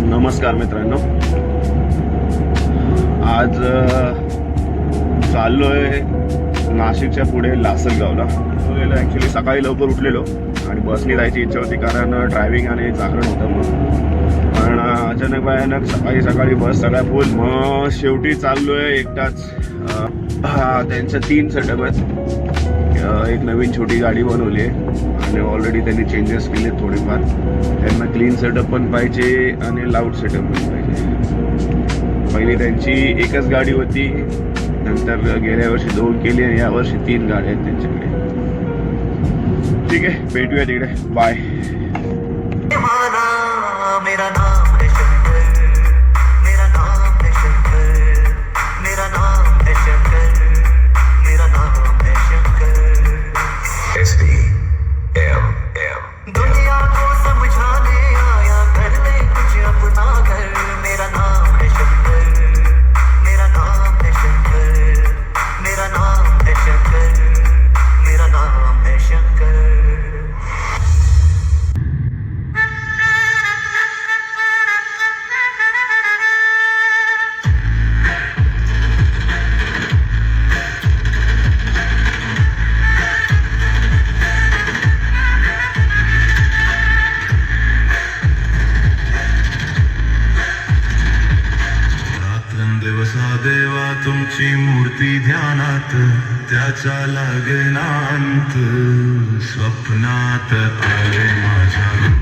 नमस्कार मित्रांनो, आज चाललोय नाशिकच्या पुढे लासलगावला. ॲक्च्युली सकाळी लवकर उठलेलो आणि बसने जायची इच्छा होती कारण ड्रायव्हिंग आणि जागरण होतं मग. पण अचानक भयानक सकाळी बस सगळ्या फुल. मग शेवटी चाललोय एकटाच. त्यांचं 3 सेटअप आहेत. एक नवीन छोटी गाडी बनवली आहे आणि ऑलरेडी त्यांनी चेंजेस केले थोडेफार. त्यांना क्लीन सेटअप पण पाहिजे आणि लाऊड सेटअप पण पाहिजे. पहिली त्यांची एकच गाडी होती, नंतर गेल्या वर्षी 2 केली आणि यावर्षी 3 गाड्या आहेत त्यांच्याकडे. ठीक आहे, भेटूया तिकडे. बाय. मेरा नाम है शंकर, मेरा नाम है शंकर, मेरा नाम है शंकर, मेरा नाम है शंकर. SDM. दुनिया को समझाने आया, कर ले कुछ अपना घर. मेरा नाम है शंकर, मेरा नाम है शंकर, मेरा नाम है शंकर, मेरा नाम है शंकर. दिवसा देवा तुमची मूर्ती ध्यानात, त्याचा लागेनांत स्वप्नात आले माझ्या.